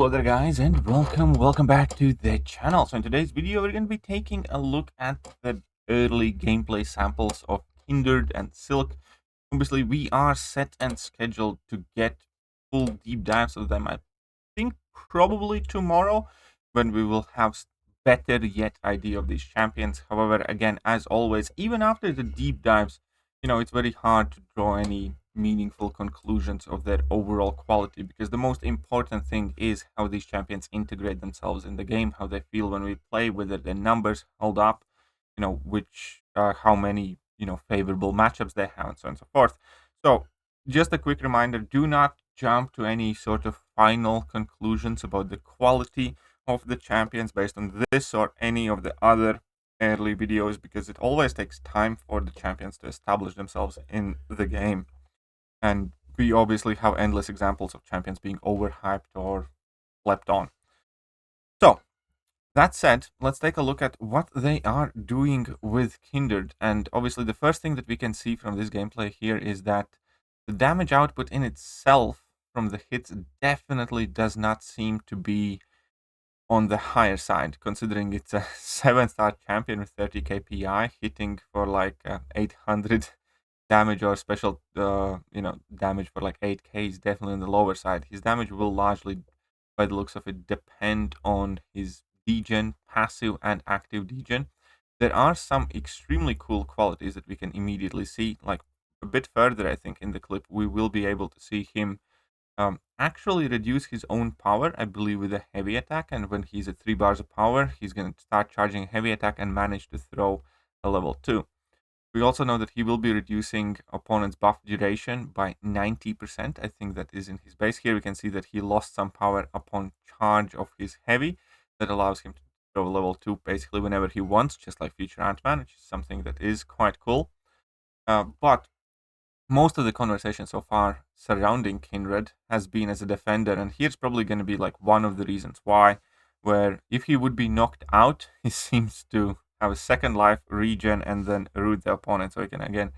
Hello there guys, and welcome back to the channel. So in today's video we're going to be taking a look at the early gameplay samples of Kindred and Silk. Obviously we are set and scheduled to get full deep dives of them, I think probably tomorrow, when we will have better yet idea of these champions. However, again, as always, even after the deep dives, it's very hard to draw any meaningful conclusions of their overall quality, because the most important thing is how these champions integrate themselves in the game, how they feel when we play, whether their numbers hold up, which how many favorable matchups they have, and so on and so forth. So just a quick reminder, do not jump to any sort of final conclusions about the quality of the champions based on this or any of the other early videos, because it always takes time for the champions to establish themselves in the game. And we obviously have endless examples of champions being overhyped or slept on. So, that said, let's take a look at what they are doing with Kindred. And obviously the first thing that we can see from this gameplay here is that the damage output in itself from the hits definitely does not seem to be on the higher side, considering it's a 7-star champion with 30 KPI, hitting for like 800 damage or special, damage for like 8k is definitely on the lower side. His damage will largely, by the looks of it, depend on his degen, passive and active degen. There are some extremely cool qualities that we can immediately see, like a bit further, I think, in the clip, we will be able to see him actually reduce his own power, I believe, with a heavy attack. And when he's at 3 bars of power, he's going to start charging a heavy attack and manage to throw a level 2. We also know that he will be reducing opponent's buff duration by 90%. I think that is in his base. Here we can see that he lost some power upon charge of his heavy. That allows him to throw level 2 basically whenever he wants, just like future Ant-Man, which is something that is quite cool. But most of the conversation so far surrounding Kindred has been as a defender, and here's probably going to be like one of the reasons why, where if he would be knocked out, he seems to have a second life, regen, and then root the opponent. So you can again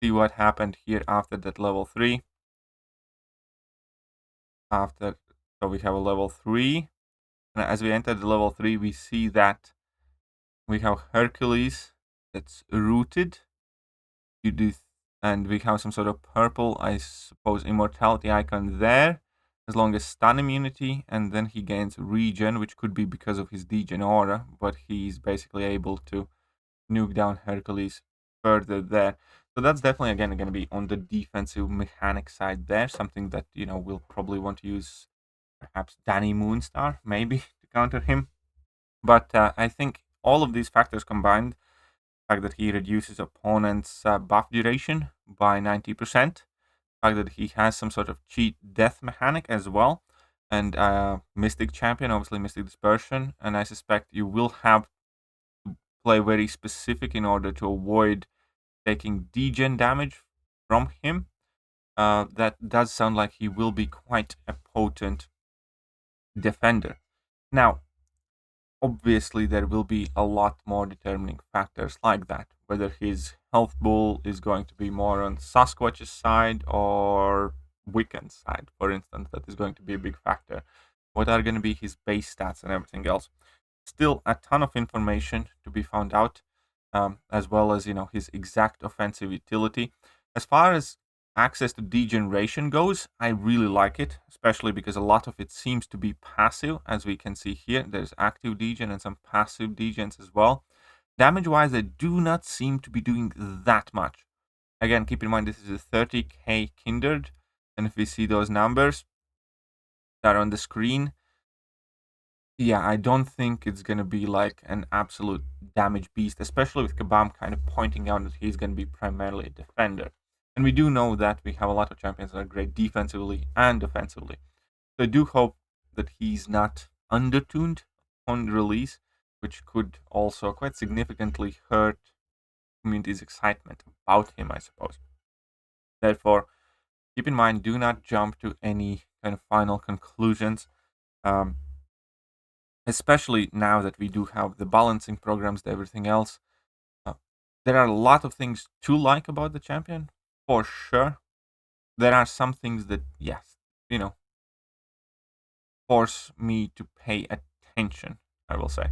see what happened here after that level 3. So we have a level 3, and as we enter the level 3, we see that we have Hercules that's rooted. And we have some sort of purple, I suppose, immortality icon there, as long as stun immunity, and then he gains regen, which could be because of his degen aura, but he's basically able to nuke down Hercules further there. So that's definitely, again, going to be on the defensive mechanic side there, something that, we'll probably want to use perhaps Danny Moonstar, maybe, to counter him. But I think all of these factors combined, the fact that he reduces opponent's buff duration by 90%, the fact that he has some sort of cheat death mechanic as well, and Mystic Champion, obviously Mystic Dispersion, and I suspect you will have to play very specific in order to avoid taking degen damage from him. That does sound like he will be quite a potent defender. Now, obviously there will be a lot more determining factors like that, whether his health pool is going to be more on Sasquatch's side or Wiccan's side, for instance. That is going to be a big factor. What are going to be his base stats and everything else? Still a ton of information to be found out, as well as his exact offensive utility. As far as access to degeneration goes, I really like it, especially because a lot of it seems to be passive. As we can see here, there's active degen and some passive degens as well. Damage wise, they do not seem to be doing that much. Again, keep in mind this is a 30k Kindred, and if we see those numbers that are on the screen, yeah, I don't think it's going to be like an absolute damage beast, especially with Kabam kind of pointing out that he's going to be primarily a defender. And we do know that we have a lot of champions that are great defensively and offensively. So I do hope that he's not undertuned on release, which could also quite significantly hurt community's excitement about him, I suppose. Therefore, keep in mind, do not jump to any kind of final conclusions. Especially now that we do have the balancing programs, everything else. There are a lot of things to like about the champion, for sure. There are some things that, yes, force me to pay attention, I will say.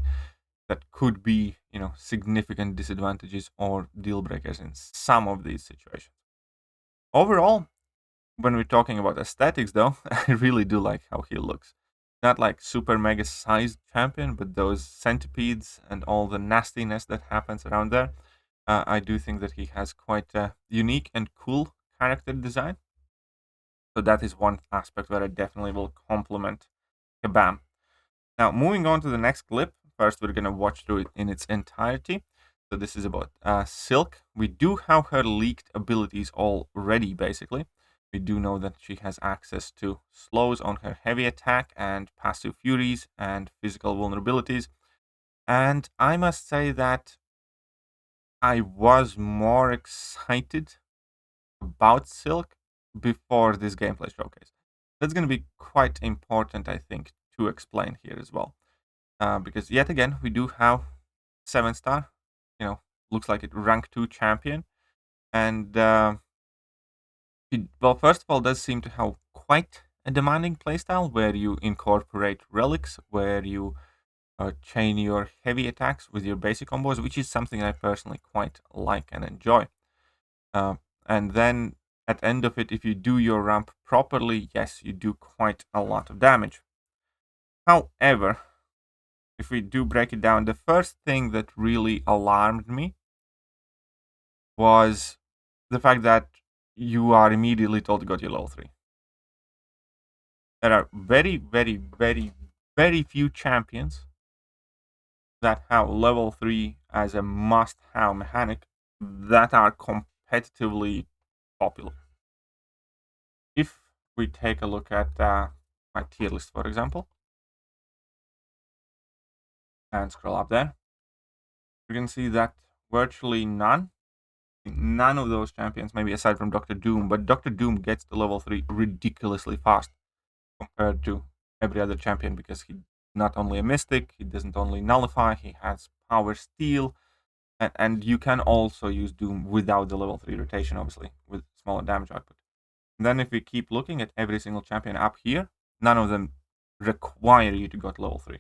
That could be, significant disadvantages or deal breakers in some of these situations. Overall, when we're talking about aesthetics, though, I really do like how he looks. Not like super mega sized champion, but those centipedes and all the nastiness that happens around there. I do think that he has quite a unique and cool character design. So that is one aspect where I definitely will compliment Kabam. Now, moving on to the next clip. First, we're going to watch through it in its entirety. So this is about Silk. We do have her leaked abilities already, basically. We do know that she has access to slows on her heavy attack and passive furies and physical vulnerabilities. And I must say that I was more excited about Silk before this gameplay showcase. That's going to be quite important, I think, to explain here as well. Because yet again, we do have 7-star, looks like it rank 2 champion. And well, first of all, does seem to have quite a demanding playstyle where you incorporate relics, where you chain your heavy attacks with your basic combos, which is something I personally quite like and enjoy. And then at the end of it, if you do your ramp properly, yes, you do quite a lot of damage. However, if we do break it down, the first thing that really alarmed me was the fact that you are immediately told to go to your level 3. There are very, very, very, very few champions that have level 3 as a must-have mechanic that are competitively popular. If we take a look at my tier list, for example, and scroll up there, you can see that virtually none of those champions, maybe aside from Dr. Doom, but Dr. Doom gets to level 3 ridiculously fast compared to every other champion because he's not only a mystic, he doesn't only nullify, he has power steal, and you can also use Doom without the level 3 rotation, obviously, with smaller damage output. And then if we keep looking at every single champion up here, none of them require you to go to level 3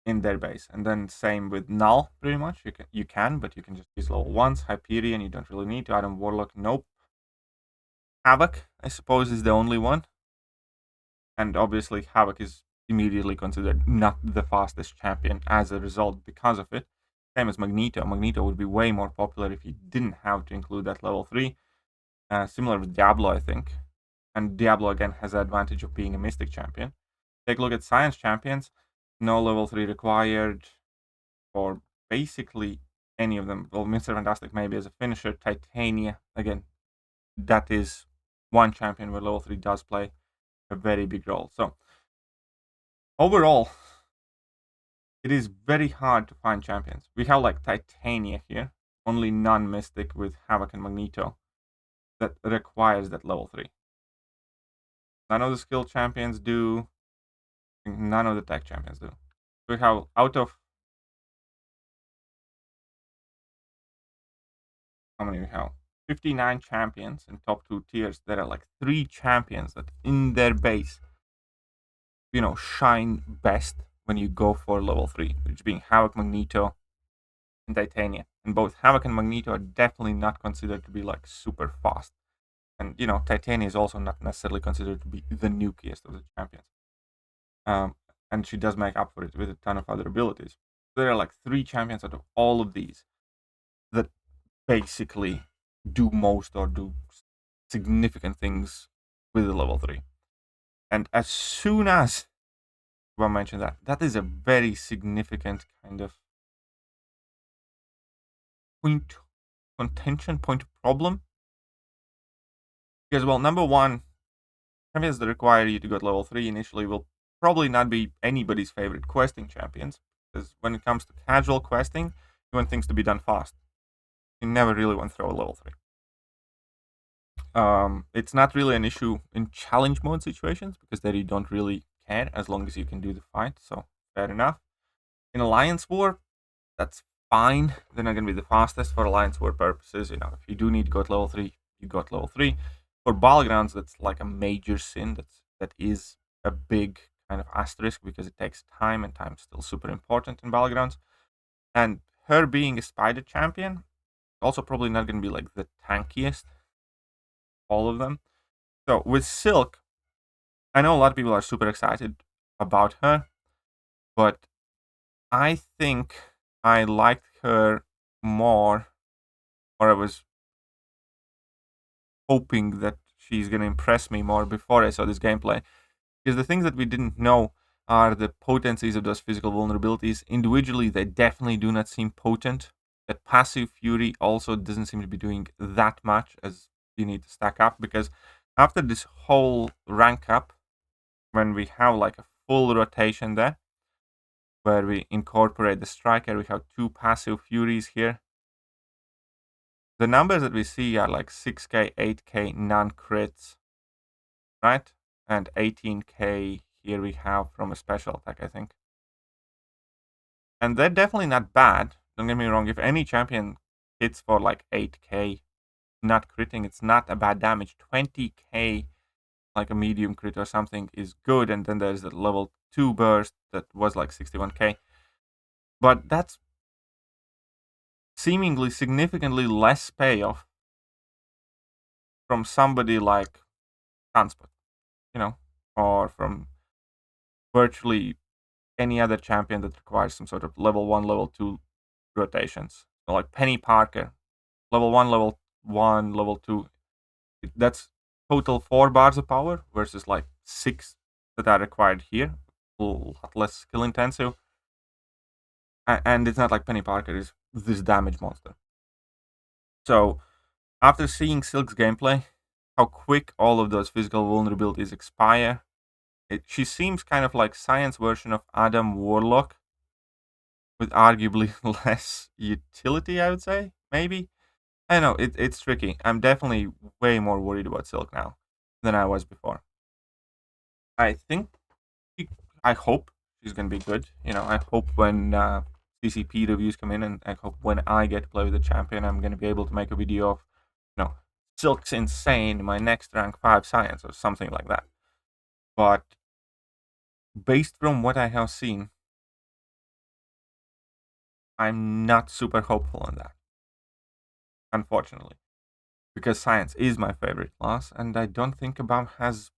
in their base. And then same with Null, pretty much. You can, but you can just use level 1s. Hyperion, you don't really need to. Adam Warlock, nope. Havoc, I suppose, is the only one. And obviously, Havoc is immediately considered not the fastest champion as a result because of it. Same as Magneto. Magneto would be way more popular if you didn't have to include that level 3. Similar with Diablo, I think. And Diablo, again, has the advantage of being a Mystic champion. Take a look at Science champions. No level 3 required for basically any of them. Well, Mr. Fantastic maybe as a finisher. Titania, again, that is one champion where level 3 does play a very big role. So, overall, it is very hard to find champions. We have like Titania here, only non-Mystic with Havoc and Magneto, that requires that level 3. None of the skill champions do. None of the tech champions do. We have out of how many we have? 59 champions in top 2 tiers. There are like 3 champions that in their base, shine best when you go for level 3, which being Havoc, Magneto, and Titania. And both Havoc and Magneto are definitely not considered to be like super fast. And Titania is also not necessarily considered to be the nukiest of the champions. And she does make up for it with a ton of other abilities. There are like 3 champions out of all of these that basically do most or do significant things with the level 3. And as soon as I mentioned that is a very significant kind of point problem. Because, well, number one, champions that require you to go to level 3 initially will probably not be anybody's favorite questing champions. Because when it comes to casual questing, you want things to be done fast. You never really want to throw a level 3. It's not really an issue in challenge mode situations, because there you don't really care as long as you can do the fight, so fair enough. In Alliance War, that's fine. They're not going to be the fastest for Alliance War purposes. If you do need to go to level 3, you go to level 3. For Battlegrounds, that's like a major sin. That is a big kind of asterisk because it takes time, and time's still super important in Battlegrounds. And her being a spider champion, also probably not going to be like the tankiest, all of them. So with Silk, I know a lot of people are super excited about her, but I think I liked her more, or I was hoping that she's going to impress me more before I saw this gameplay. Because the things that we didn't know are the potencies of those physical vulnerabilities. Individually, they definitely do not seem potent. That passive fury also doesn't seem to be doing that much as you need to stack up. Because after this whole rank up, when we have like a full rotation there, where we incorporate the striker, we have 2 passive furies here. The numbers that we see are like 6k, 8k non-crits, right? And 18k here we have from a special attack, I think. And they're definitely not bad. Don't get me wrong, if any champion hits for like 8k, not critting, it's not a bad damage. 20k, like a medium crit or something, is good. And then there's the level 2 burst that was like 61k. But that's seemingly significantly less payoff from somebody like Sunspot, or from virtually any other champion that requires some sort of level 1, level 2 rotations. So like Penny Parker, level 1, level 2. That's total 4 bars of power versus like 6 that are required here. A lot less skill intensive. And it's not like Penny Parker is this damage monster. So after seeing Silk's gameplay, how quick all of those physical vulnerabilities expire, she seems kind of like Science version of Adam Warlock, with arguably less utility, I would say, maybe. I know, it's tricky. I'm definitely way more worried about Silk now than I was before. I think, I hope she's going to be good. I hope when CCP reviews come in, and I hope when I get to play with the champion, I'm going to be able to make a video of, Silk's insane, my next rank 5 Science, or something like that. But based from what I have seen, I'm not super hopeful on that, unfortunately, because Science is my favorite class, and I don't think ABAM has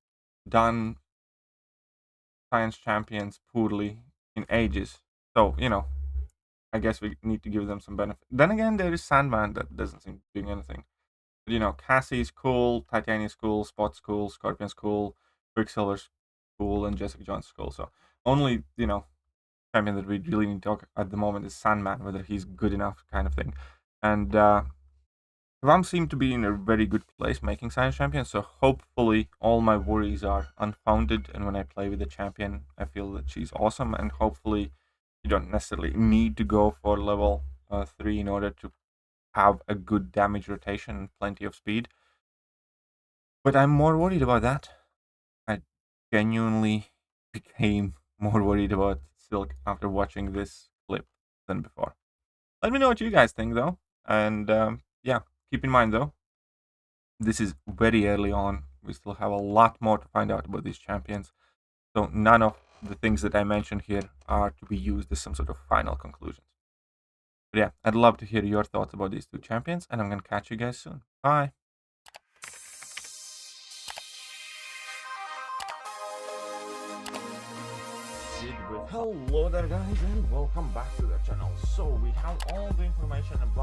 done Science champions poorly in ages. So, I guess we need to give them some benefit. Then again, there is Sandman that doesn't seem to be doing anything. But, Cassie's cool, Titania's cool, Spot's cool, Scorpion's cool, Quicksilver's cool, and Jessica Jones' cool. So, only, champion that we really need to talk at the moment is Sandman, whether he's good enough, kind of thing. And Ram seemed to be in a very good place making Science champion, so hopefully all my worries are unfounded, and when I play with the champion, I feel that she's awesome, and hopefully you don't necessarily need to go for level 3 in order to have a good damage rotation and plenty of speed. But I'm more worried about that. I genuinely became more worried about Silk after watching this clip than before. Let me know what you guys think, though. And yeah, keep in mind, though, this is very early on. We still have a lot more to find out about these champions. So none of the things that I mentioned here are to be used as some sort of final conclusions. But yeah, I'd love to hear your thoughts about these 2 champions, and I'm going to catch you guys soon. Bye. Hello there, guys, and welcome back to the channel. So we have all the information about